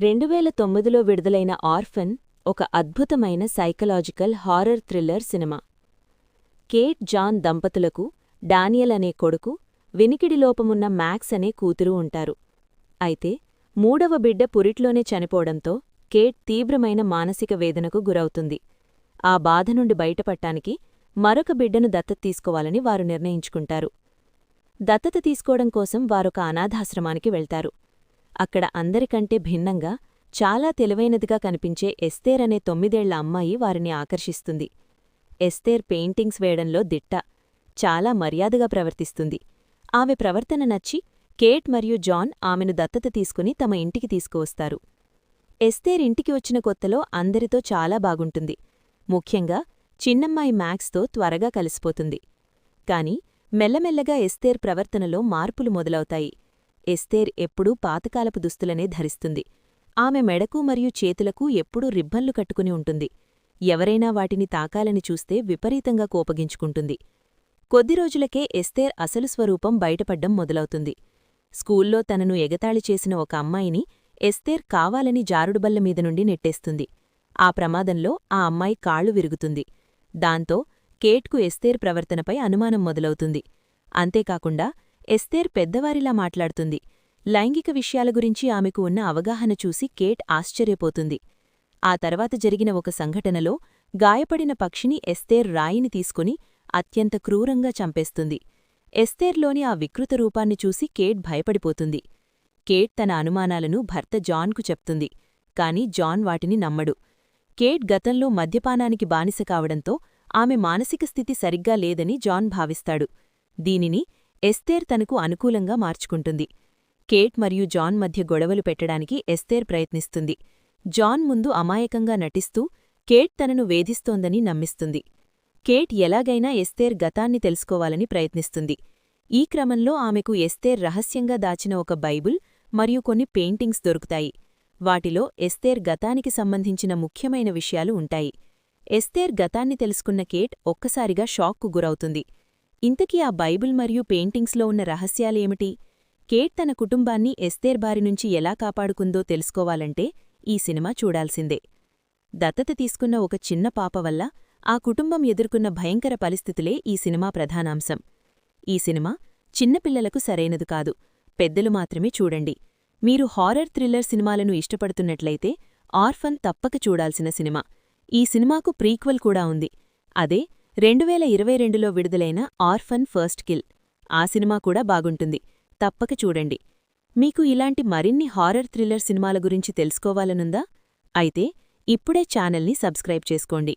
2009లో విడుదలైన ఆర్ఫన్ ఒక అద్భుతమైన psychological horror thriller cinema. Kate John దంపతులకు డానియల్ అనే కొడుకు, వినికిడి లోపమున్న మ్యాక్స్ అనే కూతురు ఉంటారు. అయితే మూడవ బిడ్డ పురిట్లోనే చనిపోవడంతో కేట్ తీవ్రమైన మానసిక వేదనకు గురవుతుంది. ఆ బాధ నుండి బయటపడటానికి మరొక బిడ్డను దత్తత తీసుకోవాలని వారు నిర్ణయించుకుంటారు. దత్తత తీసుకోవడం కోసం వారొక అనాథాశ్రమానికి వెళ్తారు. అక్కడ అందరికంటే భిన్నంగా చాలా తెలివైనదిగా కనిపించే ఎస్తేర్ అనే 9ఏళ్ల అమ్మాయి వారిని ఆకర్షిస్తుంది. ఎస్తేర్ పెయింటింగ్స్ వేయడంలో దిట్ట, చాలా మర్యాదగా ప్రవర్తిస్తుంది. ఆమె ప్రవర్తన నచ్చి కేట్ మరియు జాన్ ఆమెను దత్తత తీసుకుని తమ ఇంటికి తీసుకువస్తారు. ఎస్తేర్ ఇంటికి వచ్చిన కొత్తలో అందరితో చాలా బాగుంటుంది. ముఖ్యంగా చిన్నమ్మాయి మ్యాక్స్తో త్వరగా కలిసిపోతుంది. కాని మెల్లమెల్లగా ఎస్తేర్ ప్రవర్తనలో మార్పులు మొదలవుతాయి. ఎస్తేర్ ఎప్పుడూ పాతకాలపు దుస్తులనే ధరిస్తుంది. ఆమె మెడకు మరియు చేతులకు ఎప్పుడూ రిబ్బన్లు కట్టుకుని ఉంటుంది. ఎవరైనా వాటిని తాకాలని చూస్తే విపరీతంగా కోపగించుకుంటుంది. కొద్ది రోజులకే ఎస్తేర్ అసలు స్వరూపం బయటపడ్డం మొదలవుతుంది. స్కూల్లో తనను ఎగతాళి చేసిన ఒక అమ్మాయిని ఎస్తేర్ కావాలని జారుడుబల్ల మీద నుండి నెట్టేస్తుంది. ఆ ప్రమాదంలో ఆ అమ్మాయి కాళ్లు విరుగుతుంది. దాంతో కేట్కు ఎస్తేర్ ప్రవర్తనపై అనుమానం మొదలవుతుంది. అంతేకాకుండా ఎస్తేర్ పెద్దవారిలా మాట్లాడుతుంది. లైంగిక విషయాల గురించి ఆమెకు ఉన్న అవగాహన చూసి కేట్ ఆశ్చర్యపోతుంది. ఆ తర్వాత జరిగిన ఒక సంఘటనలో గాయపడిన పక్షిని ఎస్తేర్ రాయిని తీసుకుని అత్యంత క్రూరంగా చంపేస్తుంది. ఎస్తేర్లోని ఆ వికృత రూపాన్ని చూసి కేట్ భయపడిపోతుంది. కేట్ తన అనుమానాలను భర్త జాన్కు చెప్తుంది. కాని జాన్ వాటిని నమ్మడు. కేట్ గతంలో మద్యపానానికి బానిస కావడంతో ఆమె మానసిక స్థితి సరిగ్గా లేదని జాన్ భావిస్తాడు. దీనిని ఎస్తేర్ తనకు అనుకూలంగా మార్చుకుంటుంది. కేట్ మరియు జాన్ మధ్య గొడవలు పెట్టడానికి ఎస్తేర్ ప్రయత్నిస్తుంది. జాన్ ముందు అమాయకంగా నటిస్తూ కేట్ తనను వేధిస్తోందని నమ్మిస్తుంది. కేట్ ఎలాగైనా ఎస్తేర్ గతాన్ని తెలుసుకోవాలని ప్రయత్నిస్తుంది. ఈ క్రమంలో ఆమెకు ఎస్తేర్ రహస్యంగా దాచిన ఒక బైబుల్ మరియు కొన్ని పెయింటింగ్స్ దొరుకుతాయి. వాటిలో ఎస్తేర్ గతానికి సంబంధించిన ముఖ్యమైన విషయాలు ఉంటాయి. ఎస్తేర్ గతాన్ని తెలుసుకున్న కేట్ ఒక్కసారిగా షాక్కు గురవుతుంది. ఇంతకీ ఆ బైబిల్ మరియు పెయింటింగ్స్లో ఉన్న రహస్యాలేమిటి? కేట్ తన కుటుంబాన్ని ఎస్తేర్ బారినుంచి ఎలా కాపాడుకుందో తెలుసుకోవాలంటే ఈ సినిమా చూడాల్సిందే. దత్తత తీసుకున్న ఒక చిన్న పాప వల్ల ఆ కుటుంబం ఎదుర్కొన్న భయంకర పరిస్థితులే ఈ సినిమా ప్రధానాంశం. ఈ సినిమా చిన్నపిల్లలకు సరైనది కాదు, పెద్దలు మాత్రమే చూడండి. మీరు హారర్ థ్రిల్లర్ సినిమాలను ఇష్టపడుతున్నట్లయితే ఆర్ఫన్ తప్పక చూడాల్సిన సినిమా. ఈ సినిమాకు ప్రీక్వెల్ కూడా ఉంది. అదే 2022లో విడుదలైన ఆర్ఫన్ ఫస్ట్ కిల్. ఆ సినిమా కూడా బాగుంటుంది, తప్పక చూడండి. మీకు ఇలాంటి మరిన్ని హారర్ థ్రిల్లర్ సినిమాల గురించి తెలుసుకోవాలనుందా? అయితే ఇప్పుడే ఛానల్ని సబ్స్క్రైబ్ చేసుకోండి.